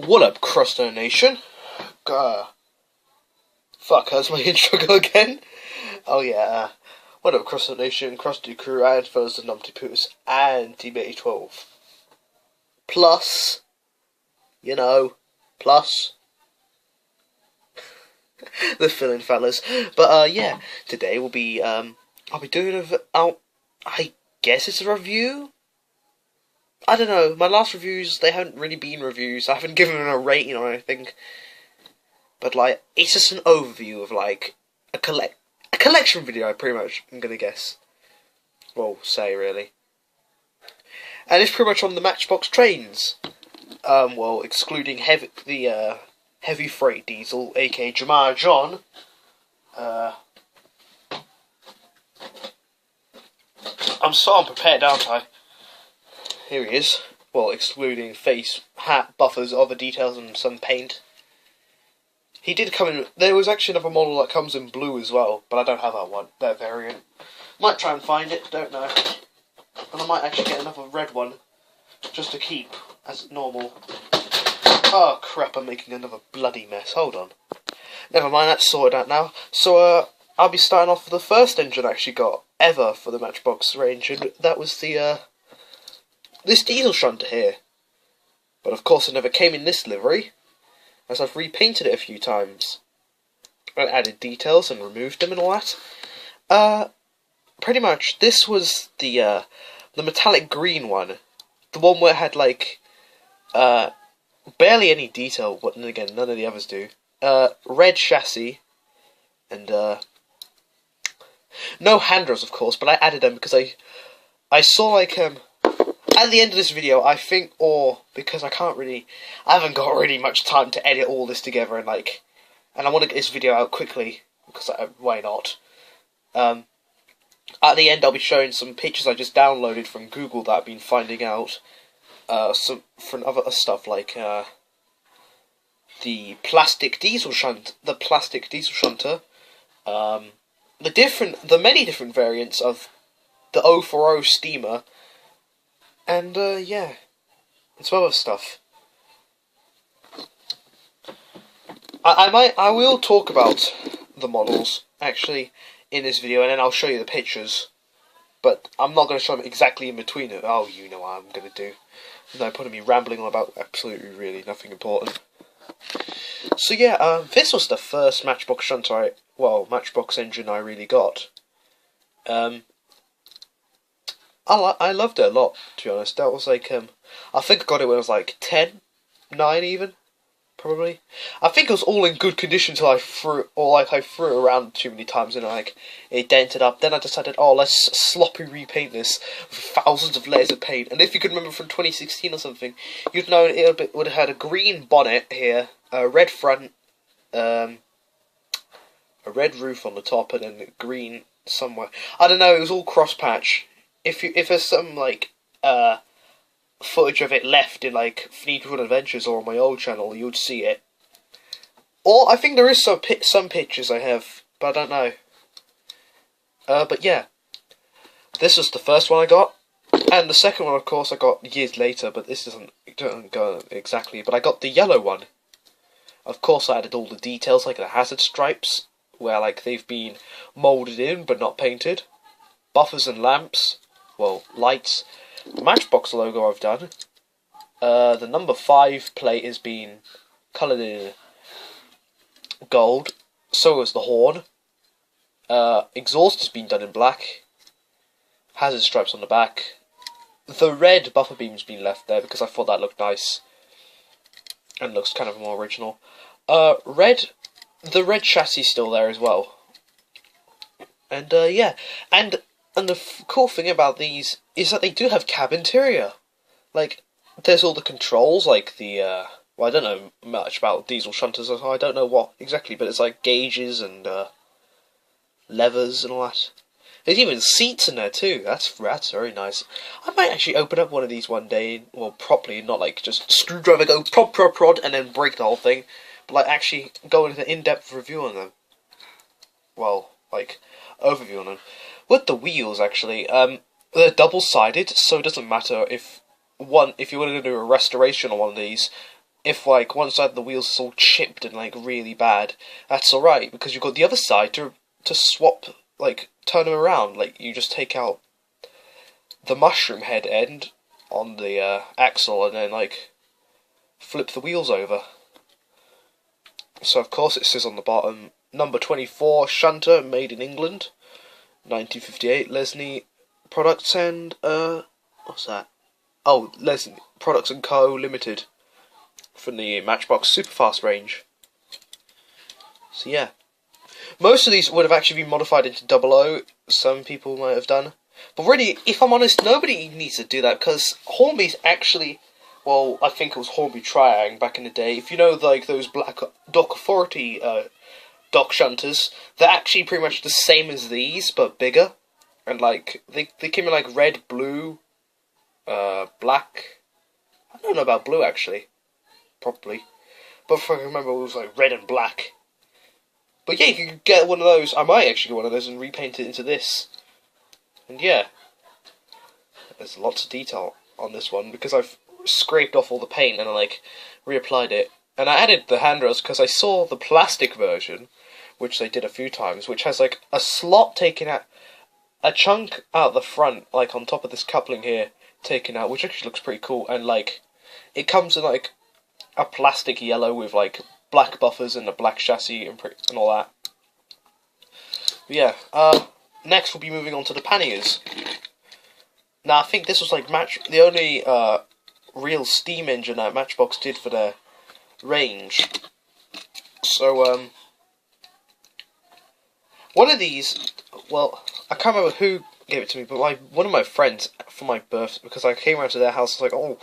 What up, Crusto Nation? Fuck, how's my intro go again? Oh yeah, what up, Crusto Nation, Krusty Crew, and fellows of numpty, pootis, and TB12. Plus, plus, the fill-in fellas. But, yeah, today we'll be, I'll be doing I guess it's a review? I don't know, my last reviews, they haven't really been reviews, I haven't given them a rating or anything. But, like, it's just an overview of, like, a collection video, pretty much, I'm gonna guess. Well, say, really. And it's pretty much on the Matchbox Trains. Well, excluding the heavy freight diesel, aka Jamar John. I'm so unprepared, aren't I? Here he is. Well, excluding face, hat, buffers, other details, and some paint. He did come in. There was actually another model that comes in blue as well, but I don't have that variant. Might try and find it, don't know. And I might actually get another red one, just to keep as normal. Oh crap, I'm making another bloody mess. Hold on. Never mind, that's sorted out now. So, I'll be starting off with the first engine I actually got ever for the Matchbox range, and that was the, this diesel shunter here. But of course it never came in this livery, as I've repainted it a few times. And added details and removed them and all that. Pretty much, this was the metallic green one. The one where it had, like, barely any detail, but then again, none of the others do. Red chassis, and, no handrails, of course, but I added them because I saw, like, at the end of this video, I think, or because I haven't got really much time to edit all this together, and, like, and I want to get this video out quickly, because, why not? At the end, I'll be showing some pictures I just downloaded from Google that I've been finding out, from other stuff, like, the plastic diesel shunter, the many different variants of the 040 steamer, and, yeah, and some other stuff. I will talk about the models, actually, in this video, and then I'll show you the pictures, but I'm not going to show them exactly in between it. Oh, you know what I'm going to do. No point in me rambling on about absolutely really nothing important. So yeah, this was the first Matchbox shunter Matchbox engine I really got. I loved it a lot, to be honest. That was like, I think I got it when I was like 10, 9 even, probably. I think it was all in good condition until I threw it around too many times and like, it dented up. Then I decided, oh, let's sloppy repaint this with thousands of layers of paint. And if you could remember from 2016 or something, you'd know it would have had a green bonnet here, a red front, a red roof on the top, and then green somewhere. I don't know, it was all cross-patch. If there's some, like, footage of it left in, like, Fleetwood Adventures or on my old channel, you'd see it. Or, I think there is some pictures I have, but I don't know. But yeah. This was the first one I got. And the second one, of course, I got years later, but this doesn't go exactly. But I got the yellow one. Of course, I added all the details, like the hazard stripes, where, like, they've been moulded in, but not painted. Buffers and lamps. Well, lights. The Matchbox logo I've done. The number 5 plate has been coloured in gold. So is the horn. Exhaust has been done in black. Hazard stripes on the back. The red buffer beam's been left there because I thought that looked nice. And looks kind of more original. The red chassis still there as well. And, yeah. And the cool thing about these is that they do have cab interior. Like, there's all the controls, like the, well, I don't know much about diesel shunters, so I don't know what exactly, but it's like gauges and, levers and all that. There's even seats in there too, that's very nice. I might actually open up one of these one day, well, properly, not like just screwdriver, go prod, and then break the whole thing, but like actually go into an in-depth review on them. Well, like, overview on them. With the wheels, actually, they're double-sided, so it doesn't matter if you want to do a restoration on one of these, if like one side of the wheels is all chipped and like really bad, that's alright because you've got the other side to swap, like turn them around. Like you just take out the mushroom head end on the axle and then like flip the wheels over. So of course it says on the bottom, number 24 shunter, made in England, 1958, Lesney Products and what's that? Oh, Lesney Products and Co. Limited, from the Matchbox Superfast range. So yeah, most of these would have actually been modified into 00. Some people might have done, but really, if I'm honest, nobody needs to do that because Hornby's actually, well, I think it was Hornby Triang back in the day. If you know, like those black Dock Authority dock shunters, they're actually pretty much the same as these but bigger, and like they came in like red, blue, black. I don't know about blue actually, probably, but if I can remember, it was like red and black. But yeah, you can get one of those. I might actually get one of those and repaint it into this. And yeah, there's lots of detail on this one because I've scraped off all the paint and I like reapplied it. And I added the handrails because I saw the plastic version, which they did a few times, which has like a slot taken out, a chunk out the front, like on top of this coupling here, taken out, which actually looks pretty cool. And like, it comes in like a plastic yellow with like black buffers and a black chassis and all that. But yeah, next we'll be moving on to the panniers. Now I think this was like the only real steam engine that Matchbox did for their range. So one of these, well, I can't remember who gave it to me, but one of my friends for my birthday, because I came around to their house, I was like, oh,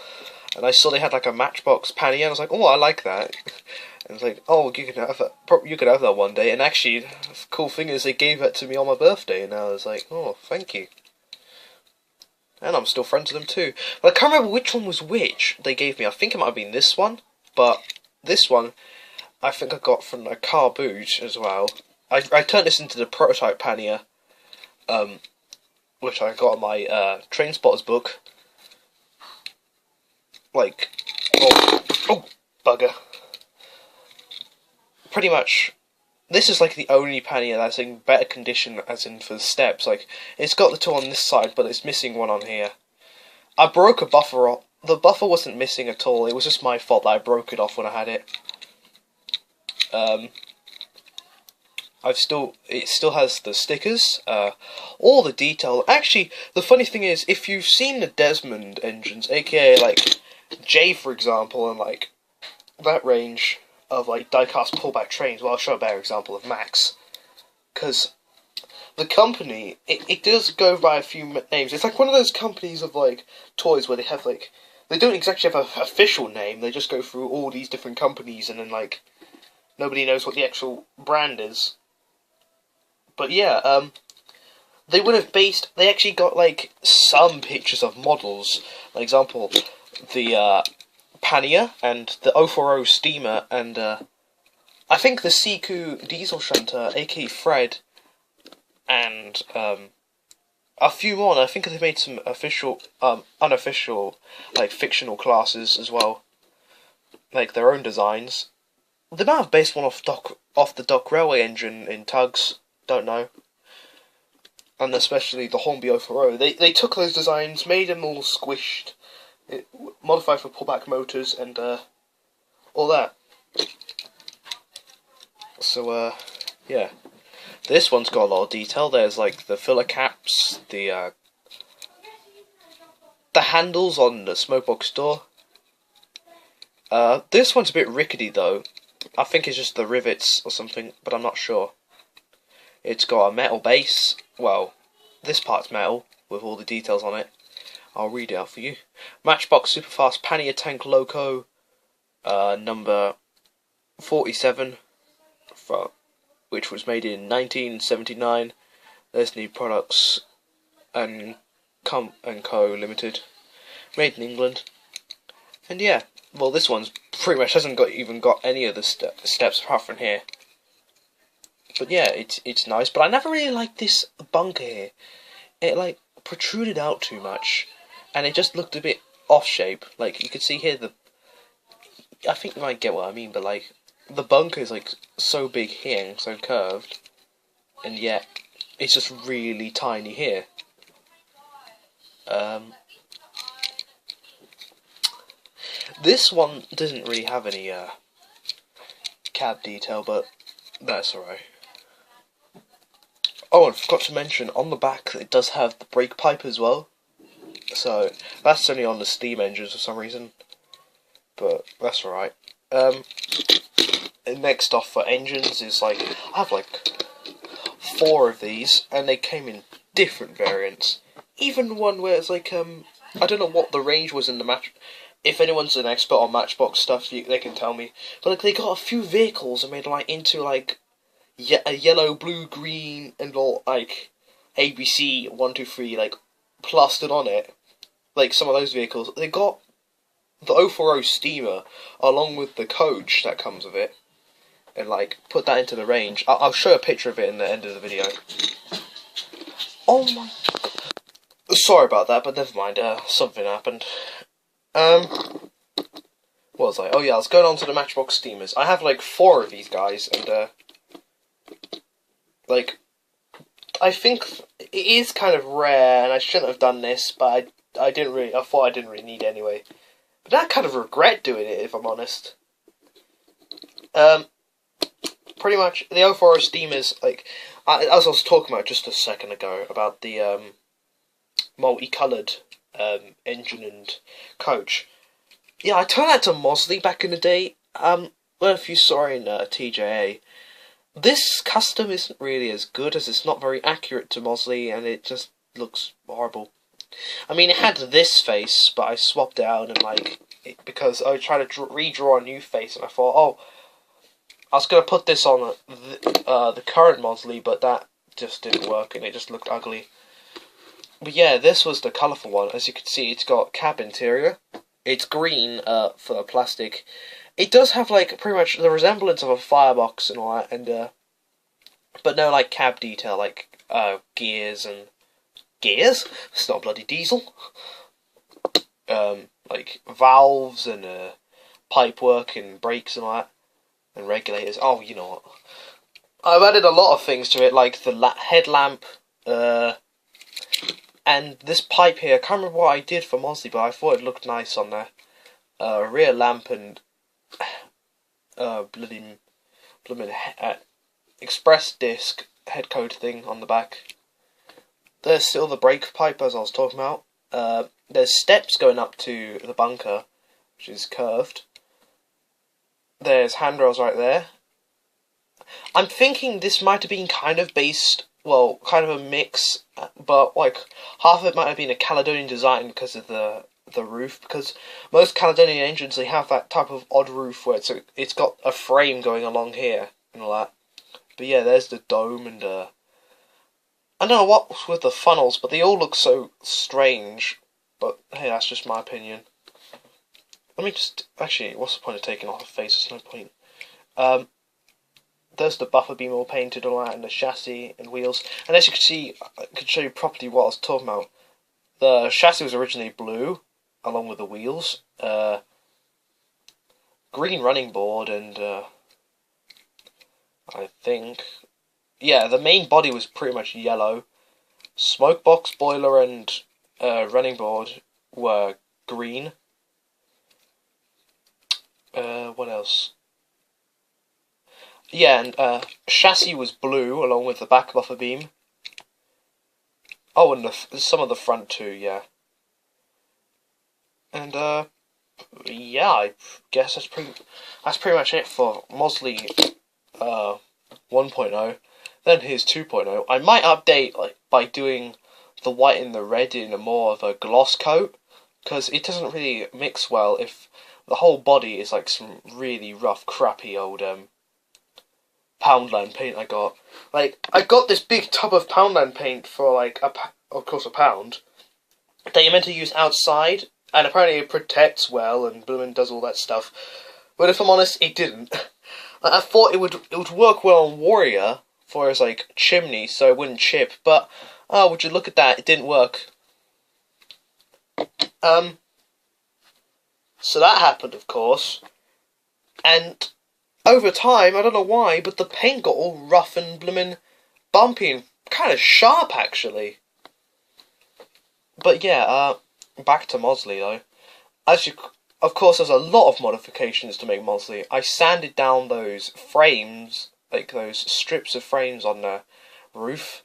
and I saw they had like a Matchbox pannier, and I was like, oh, I like that. And it's like, oh, you can have that. You could have that one day. And actually, the cool thing is, they gave that to me on my birthday, and I was like, oh, thank you. And I'm still friends with them too. But I can't remember which one was which they gave me. I think it might have been this one, but this one I think I got from a car boot as well. I turned this into the prototype pannier, which I got in my Train Spotters book. Like, oh, bugger. Pretty much, this is like the only pannier that's in better condition, as in for the steps. Like, it's got the two on this side, but it's missing one on here. I broke a buffer off. The buffer wasn't missing at all. It was just my fault that I broke it off when I had it. It still has the stickers, all the detail. Actually, the funny thing is, if you've seen the Desmond engines, aka like J for example, and like that range of like die-cast pullback trains, well, I'll show a better example of Max, because the company, it does go by a few names. It's like one of those companies of like toys where they have like, they don't exactly have an official name, they just go through all these different companies and then like nobody knows what the actual brand is. But yeah, they would have they actually got like some pictures of models. For example, the pannier and the 040 steamer and I think the Siku diesel shunter, aka Fred, and a few more. And I think they made some official, unofficial, like fictional classes as well, like their own designs. They might have based one off the Dock Railway engine in Tugs. Don't know. And especially the Hornby 040. They took those designs, made them all squished, modified for pullback motors and all that. So yeah, this one's got a lot of detail. There's like the filler caps, the handles on the smokebox door. This one's a bit rickety though. I think it's just the rivets or something, but I'm not sure. It's got a metal base. Well, this part's metal with all the details on it. I'll read it out for you. Matchbox Superfast Pannier Tank Loco, number 47, which was made in 1979. Lesney Products and Co. Limited, made in England. And yeah, well, this one's pretty much hasn't even got any of the steps apart from here. But yeah, it's nice. But I never really liked this bunker here. It like protruded out too much, and it just looked a bit off shape. Like you could see here, I think you might get what I mean, but like the bunker is like so big here and so curved, and yet it's just really tiny here. This one doesn't really have any cab detail, but that's alright. Oh, and I forgot to mention, on the back it does have the brake pipe as well. So that's only on the steam engines for some reason, but that's alright. And next off for engines is like, I have like 4 of these, and they came in different variants. Even one where it's like, I don't know what the range was in the match. If anyone's an expert on Matchbox stuff, they can tell me. But like, they got a few vehicles and made like into like a yellow, blue, green, and all like ABC 1, 2, 3 like plastered on it. Like some of those vehicles, they got the 040 steamer along with the coach that comes with it, and like put that into the range. I'll show a picture of it in the end of the video. Oh my god. Sorry about that, but never mind, something happened. What was I? Oh yeah, I was going on to the Matchbox steamers. I have like 4 of these guys, and like, I think it is kind of rare, and I shouldn't have done this, but I thought I didn't really need it anyway. But I kind of regret doing it, if I'm honest. Pretty much, the 040 steamers, like, as I was talking about just a second ago, about the, multicoloured engine and coach. Yeah, I turned that to Mosley back in the day. Well, if you saw in TJA, this custom isn't really as good, as it's not very accurate to Mosley, and it just looks horrible. I mean, it had this face, but I swapped it out, and like, because I was trying to redraw a new face, and I thought, oh, I was going to put this on the current Mosley, but that just didn't work, and it just looked ugly. But yeah, this was the colourful one. As you can see, it's got cab interior. It's green for the plastic. It does have like pretty much the resemblance of a firebox and all that, and but no like cab detail, like gears and gears. It's not bloody diesel. Like valves and pipe work and brakes and all that, and regulators. Oh, you know what? I've added a lot of things to it, like the headlamp. And this pipe here, I can't remember what I did for Mosley, but I thought it looked nice on there. Rear lamp and blooming express disc head code thing on the back. There's still the brake pipe, as I was talking about. There's steps going up to the bunker, which is curved. There's handrails right there. I'm thinking this might have been kind of based, well, kind of a mix, but like half of it might have been a Caledonian design because of the roof, because most Caledonian engines, they have that type of odd roof where it's got a frame going along here and all that. But yeah, there's the dome, and I don't know what's with the funnels, but they all look so strange. But hey, that's just my opinion. Let me just, actually, what's the point of taking off the face? There's no point. There's the buffer beam all painted and all that, and the chassis and wheels. And as you can see, I could show you properly what I was talking about. The chassis was originally blue, along with the wheels. Green running board, and I think, yeah, the main body was pretty much yellow. Smoke box, boiler, and running board were green. What else? Yeah, and chassis was blue, along with the back buffer beam. Oh, and some of the front too, yeah. And yeah, I guess that's pretty much it for Mosley 1.0. Then here's 2.0. I might update like by doing the white and the red in a more of a gloss coat, because it doesn't really mix well if the whole body is like some really rough, crappy old Poundland paint I got. Like, I got this big tub of Poundland paint for like of course a pound that you're meant to use outside, and apparently it protects well and bloomin' does all that stuff. But if I'm honest, it didn't. Like, I thought it would work well on Warrior for his like chimney, so it wouldn't chip. But oh, would you look at that? It didn't work. So that happened, of course. And over time, I don't know why, but the paint got all rough and bloomin' bumpy and kind of sharp, actually. But yeah, back to Mosley, though. As you, of course, there's a lot of modifications to make Mosley. I sanded down those frames, like those strips of frames on the roof.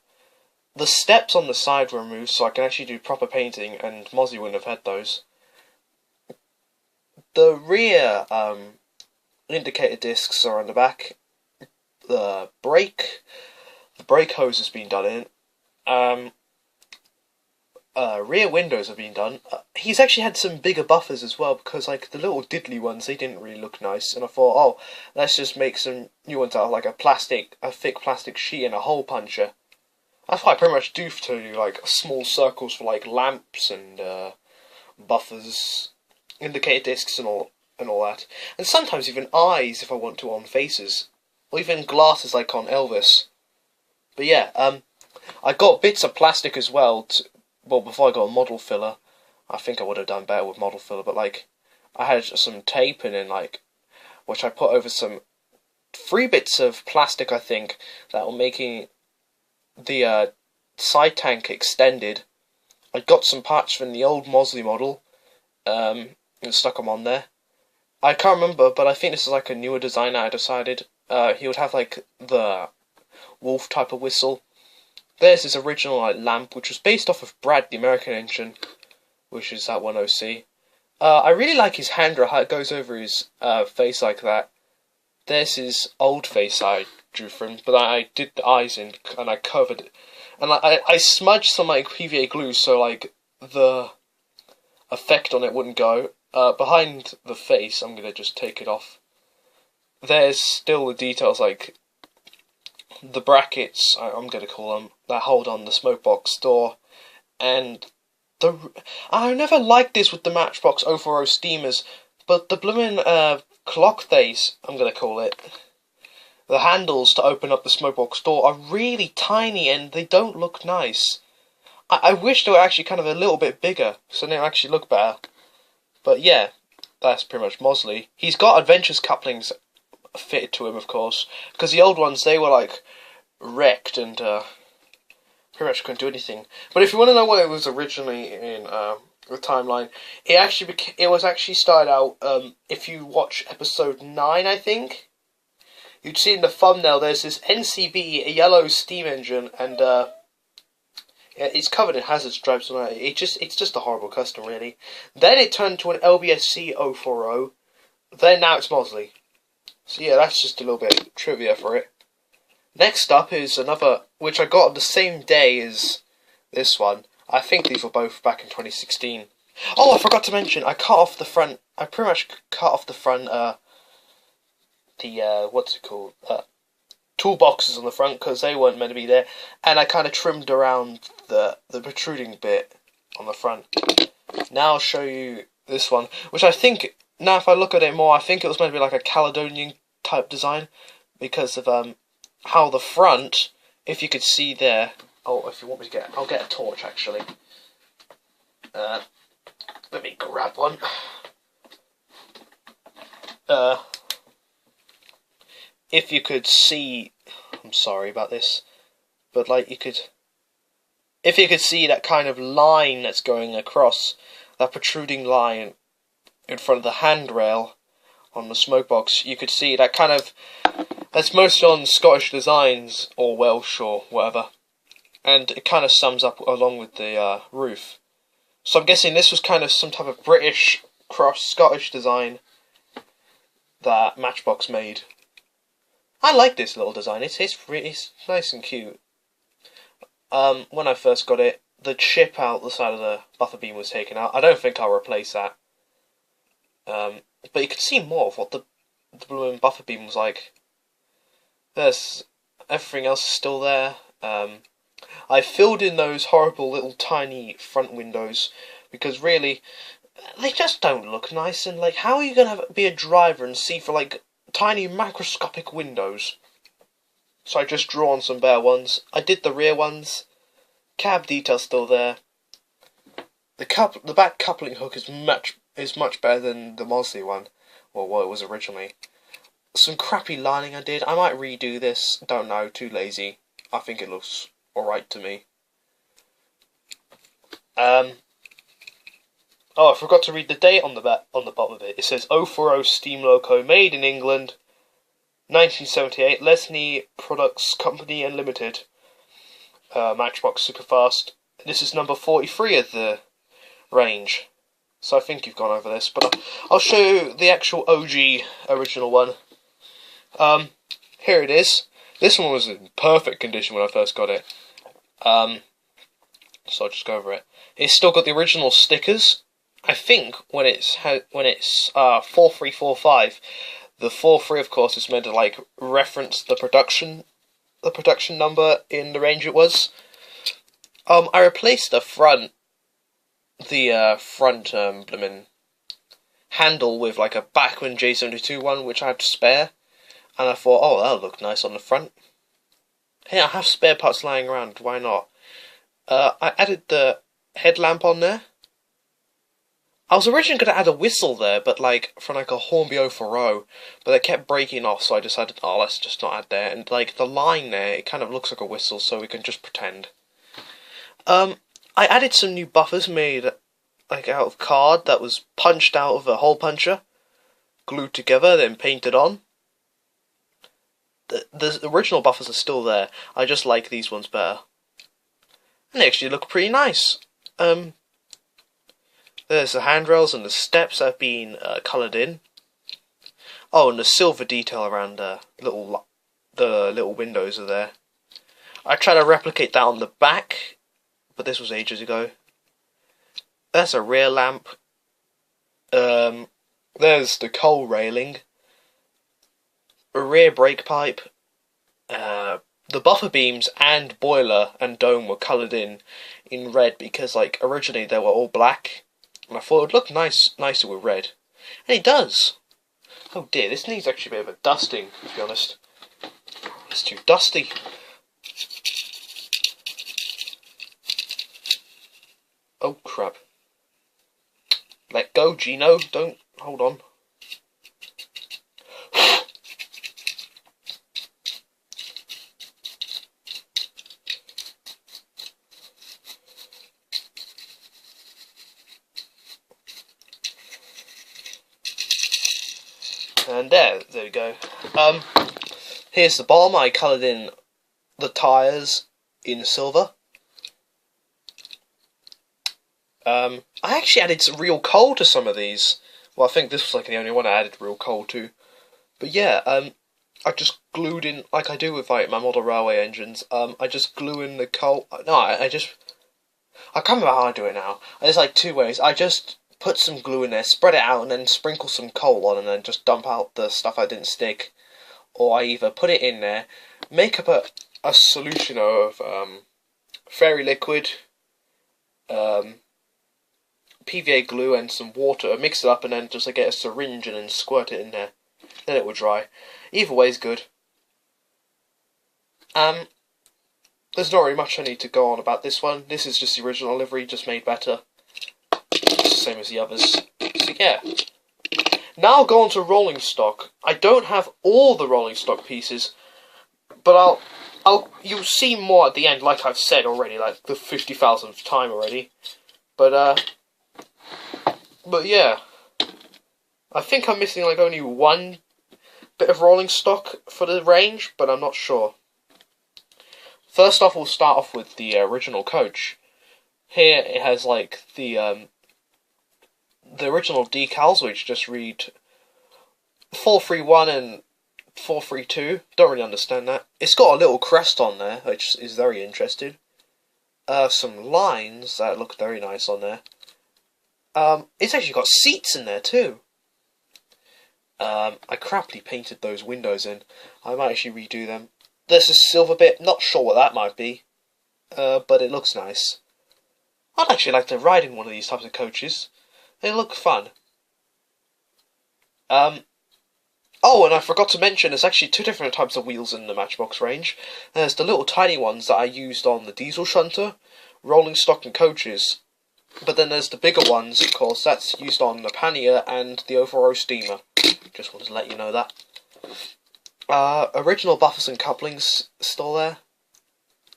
The steps on the side were removed so I can actually do proper painting, and Mosley wouldn't have had those. The rear indicator discs are on the back. The brake hose has been done in. Rear windows have been done. He's actually had some bigger buffers as well, because like the little diddly ones, they didn't really look nice, and I thought, oh, let's just make some new ones out of like a thick plastic sheet and a hole puncher. That's what I pretty much do to like small circles for like lamps and buffers, indicator discs and all that, and sometimes even eyes if I want to on faces, or even glasses like on Elvis. But yeah, I got bits of plastic as well. Well, before I got a model filler, I think I would have done better with model filler. But like, I had some tape and then like, which I put over some 3 bits of plastic, I think, that were making the side tank extended. I got some parts from the old Mosley model, and stuck them on there. I can't remember, but I think this is like a newer design. I decided he would have like the wolf type of whistle. There's his original like lamp, which was based off of Brad, the American engine, which is that 10C. I really like his hand how it goes over his face like that. There's his old face I drew for him, but I did the eyes in and I covered it. And I smudged some like PVA glue so like the effect on it wouldn't go. Behind the face, I'm gonna just take it off. There's still the details like the brackets, I'm gonna call them, that hold on the smoke box door, and I never liked this with the Matchbox 040 steamers, but the bloomin' clock face, I'm gonna call it, the handles to open up the smoke box door are really tiny and they don't look nice. I wish they were actually kind of a little bit bigger, so they actually look better. But yeah, that's pretty much Mosley. He's got Adventures couplings fitted to him, of course, because the old ones, they were like wrecked and pretty much couldn't do anything. But if you want to know what it was originally in the timeline, it was actually started out, if you watch episode 9, I think, you'd see in the thumbnail there's this NCB, a yellow steam engine, and it's covered in hazard stripes on it. It's just a horrible custom, really. Then it turned to an LBSC 040. Then now it's Mosley. So yeah, that's just a little bit of trivia for it. Next up is another, which I got on the same day as this one. I think these were both back in 2016. Oh, I forgot to mention, I cut off the front. I pretty much cut off the front. What's it called? Toolboxes on the front because they weren't meant to be there, and I kind of trimmed around the protruding bit on the front. Now I'll show you this one, which I think, now if I look at it more, I think it was meant to be like a Caledonian type design because of how the front, if you could see there. Oh, if you want me to I'll get a torch actually. Let me grab one. If you could see, I'm sorry about this, but like if you could see that kind of line that's going across, that protruding line in front of the handrail on the smoke box, you could see that kind of, that's mostly on Scottish designs, or Welsh, or whatever, and it kind of sums up along with the roof. So I'm guessing this was kind of some type of British cross Scottish design that Matchbox made. I like this little design. It's nice and cute. When I first got it, the chip out the side of the buffer beam was taken out. I don't think I'll replace that. But you could see more of what the blue buffer beam was like. There's everything else is still there. I filled in those horrible little tiny front windows because really, they just don't look nice. And like, how are you gonna be a driver and see for like tiny macroscopic windows? So I just drew on some bare ones. I did the rear ones. Cab detail's still there. The back coupling hook is much better than the Mosley one, or what it was originally. some crappy lining I did. I might redo this. Don't know. Too lazy. I think it looks alright to me. Oh, I forgot to read the date on the bottom of it. It says 040 steam loco, made in England, 1978. Lesney Products Company and Limited. Matchbox Superfast. This is number 43 of the range. So I think you've gone over this, but I'll show you the actual OG original one. Here it is. This one was in perfect condition when I first got it. So I'll just go over it. It's still got the original stickers. I think when it's 4345, the 43 of course is meant to like reference the production number in the range it was. I replaced the front blimmin' handle with like a Bachmann J72 one, which I had to spare, and I thought, oh, that'll look nice on the front. Hey, I have spare parts lying around, why not? I added the headlamp on there. I was originally going to add a whistle there, but like, from like a Hornby 040, but it kept breaking off, so I decided, oh, let's just not add there, and like, the line there, it kind of looks like a whistle, so we can just pretend. I added some new buffers made like out of card that was punched out of a hole puncher, glued together, then painted on. The original buffers are still there. I just like these ones better. And they actually look pretty nice. There's the handrails and the steps that have been coloured in. Oh, and the silver detail around the little windows are there. I tried to replicate that on the back, but this was ages ago. That's a rear lamp. There's the coal railing. A rear brake pipe. The buffer beams and boiler and dome were coloured in red because, like, originally they were all black, and I thought it would look nicer with red, and it does. Oh dear, this needs actually a bit of a dusting, to be honest. It's too dusty. Oh crap. Let go, Gino. Don't hold on. And there we go. Here's the bottom. I coloured in the tyres in silver. I actually added some real coal to some of these. Well, I think this was like the only one I added real coal to. But yeah, I just glued in, like I do with like my model railway engines. I just glue in the coal. No, I can't remember how I do it now. There's like two ways. I just put some glue in there, spread it out, and then sprinkle some coal on, and then just dump out the stuff I didn't stick. Or I either put it in there, make up a solution of fairy liquid, PVA glue and some water, mix it up, and then just get a syringe and then squirt it in there. Then it will dry. Either way is good. There's not really much I need to go on about this one. This is just the original livery, just made better. Same as the others. So yeah. Now I'll go on to rolling stock. I don't have all the rolling stock pieces, but you'll see more at the end, like I've said already, like the 50,000th time already. But yeah, I think I'm missing like only one bit of rolling stock for the range, but I'm not sure. First off, we'll start off with the original coach. Here it has like the original decals, which just read 431 and 432. Don't really understand that. It's got a little crest on there, which is very interesting. Some lines that look very nice on there. It's actually got seats in there too. I crappily painted those windows in. I might actually redo them. There's a silver bit, not sure what that might be, but it looks nice. I'd actually like to ride in one of these types of coaches. They look fun. Oh, and I forgot to mention, there's actually two different types of wheels in the Matchbox range. There's the little tiny ones that I used on the diesel shunter, rolling stock and coaches. But then there's the bigger ones, of course, that's used on the pannier and the 040 steamer. Just wanted to let you know that. Original buffers and couplings still there.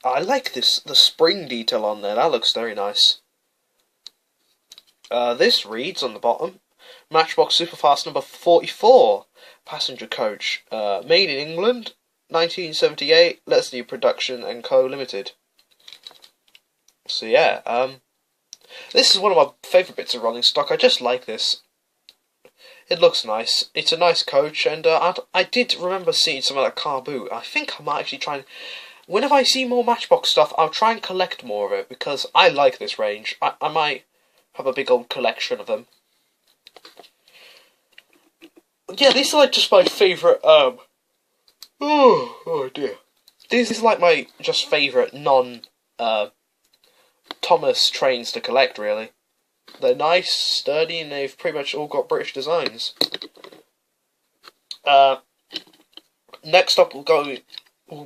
I like the spring detail on there. That looks very nice. This reads on the bottom, Matchbox Superfast number 44, passenger coach, made in England, 1978, Leslie Production and Co. Limited. So yeah, this is one of my favourite bits of rolling stock. I just like this. It looks nice. It's a nice coach, and I did remember seeing some of that car boot. I think I might actually try and... Whenever I see more Matchbox stuff, I'll try and collect more of it, because I like this range. I might have a big old collection of them. Yeah, these are like just my favourite, oh dear. This is like my just favourite Thomas trains to collect, really. They're nice, sturdy, and they've pretty much all got British designs. Next up we'll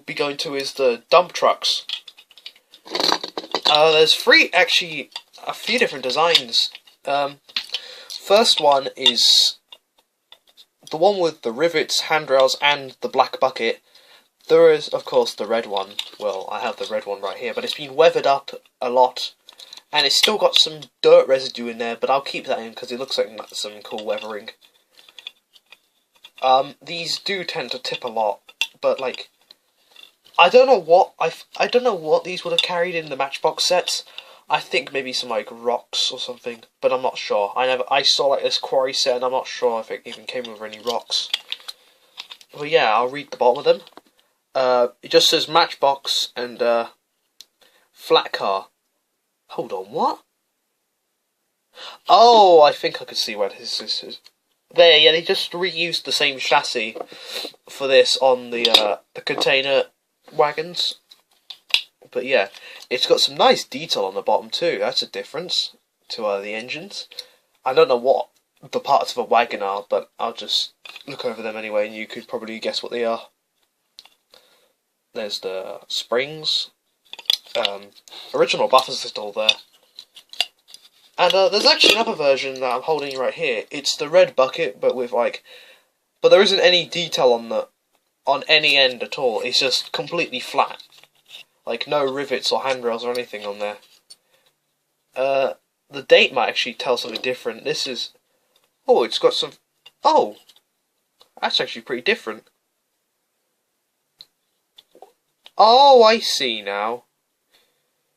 be going to is the dump trucks. There's actually a few different designs. First one is the one with the rivets, handrails, and the black bucket. There is, of course, the red one. Well, I have the red one right here, but it's been weathered up a lot, and it's still got some dirt residue in there, but I'll keep that in because it looks like some cool weathering. These do tend to tip a lot, but like, I don't know what these would have carried in the Matchbox sets. I think maybe some like rocks or something, but I'm not sure. I saw like this quarry set, and I'm not sure if it even came with any rocks. But yeah, I'll read the bottom of them. It just says Matchbox and flat car. Hold on, what? Oh, I think I could see where this is. There, yeah, they just reused the same chassis for this on the container wagons. But yeah, it's got some nice detail on the bottom too. That's a difference to the engines. I don't know what the parts of a wagon are, but I'll just look over them anyway, and you could probably guess what they are. There's the springs. Original buffers are still there. And there's actually another version that I'm holding right here. It's the red bucket, but with like... But there isn't any detail on any end at all. It's just completely flat. Like, no rivets or handrails or anything on there. The date might actually tell something different. This is... Oh, it's got some... Oh! That's actually pretty different. Oh, I see now.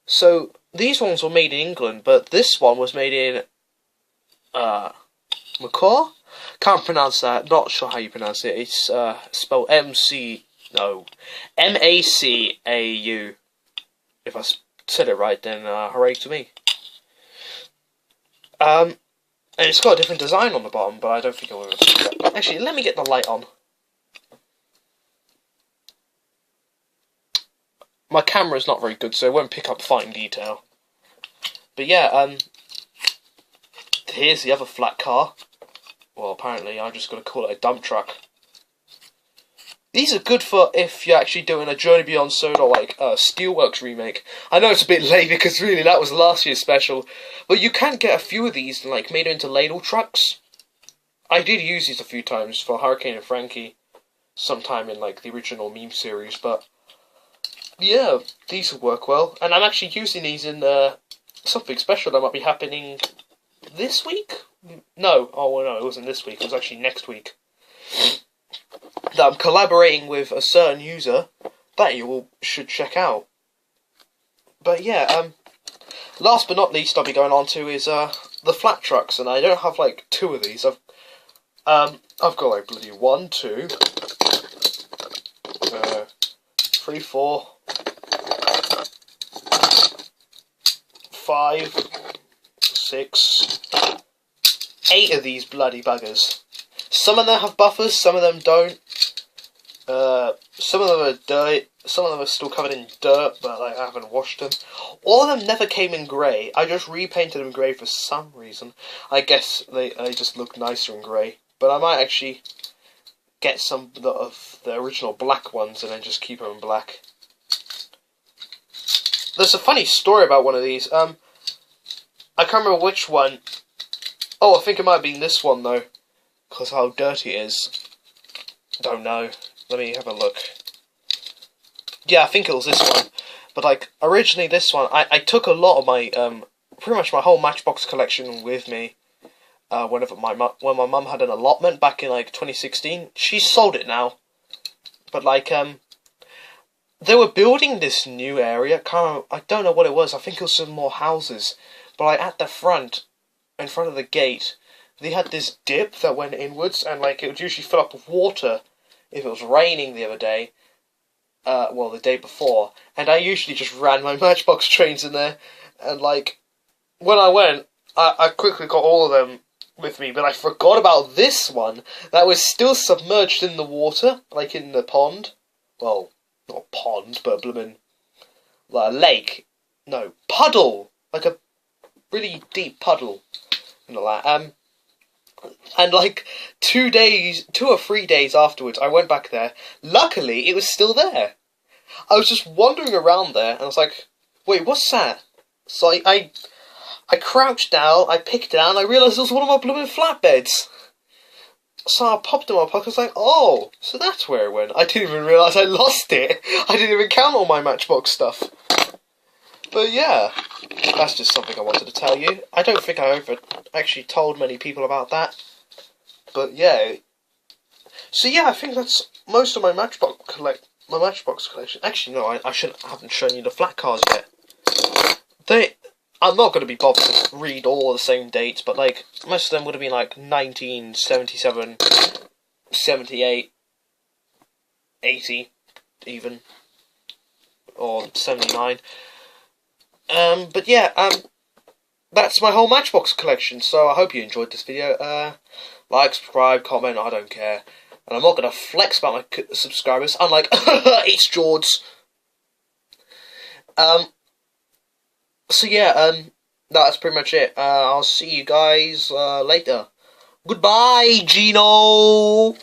So, these ones were made in England, but this one was made in... Macaw? Can't pronounce that. Not sure how you pronounce it. It's spelled M-A-C-A-U. If I said it right, then hooray to me. And it's got a different design on the bottom, but I don't think I will. Actually, let me get the light on. My camera's not very good, so it won't pick up fine detail. But yeah, here's the other flat car. Well, apparently I just got to call it a dump truck. These are good for if you're actually doing a Journey Beyond Soda, like Steelworks remake. I know it's a bit late because really that was last year's special, but you can get a few of these and like made into ladle trucks. I did use these a few times for Hurricane and Frankie, sometime in like the original meme series, but yeah, these will work well. And I'm actually using these in something special that might be happening this week? No, oh no, it wasn't this week, it was actually next week. That I'm collaborating with a certain user that you all should check out. But yeah, last but not least I'll be going on to is the flat trucks, and I don't have like two of these. I've got like bloody 1, 2, 3, 4, 5, 6, 8 of these bloody buggers. Some of them have buffers, some of them don't. Some of them are dirty, some of them are still covered in dirt, but like, I haven't washed them. All of them never came in grey. I just repainted them grey for some reason. I guess they just look nicer in grey. But I might actually get some of the original black ones and then just keep them in black. There's a funny story about one of these. I can't remember which one. Oh, I think it might have been this one though, because how dirty it is. Don't know. Let me have a look. Yeah, I think it was this one. But like originally this one, I took a lot of my pretty much my whole Matchbox collection with me. When my mum had an allotment back in like 2016, she sold it now. But like they were building this new area. I don't know what it was. I think it was some more houses. But like at the front, in front of the gate, they had this dip that went inwards, and like it would usually fill up with water if it was raining the other day. Well, the day before, and I usually just ran my Matchbox trains in there, and like when I went, I quickly got all of them with me, but I forgot about this one that was still submerged in the water, like in the pond. Well, not pond, but bloomin' like a lake. No, puddle, like a really deep puddle, and all that. And like 2 or 3 days afterwards, I went back there. Luckily, it was still there. I was just wandering around there, and I was like, "Wait, what's that?" So I crouched down, I picked it out, and I realised it was one of my blooming flatbeds. So I popped it in my pocket. I was like, "Oh, so that's where it went." I didn't even realise I lost it. I didn't even count all my Matchbox stuff. But yeah, that's just something I wanted to tell you. I don't think I ever actually told many people about that. But yeah. So yeah, I think that's most of my Matchbox collection. Actually, no, I haven't shown you the flat cars yet. I'm not going to be bothered to read all the same dates, but like most of them would have been like 1977, 78, 80, even, or 79. But yeah, that's my whole Matchbox collection, so I hope you enjoyed this video. Like, subscribe, comment, I don't care. And I'm not going to flex about my subscribers, unlike it's George. So yeah, that's pretty much it. I'll see you guys later. Goodbye, Gino!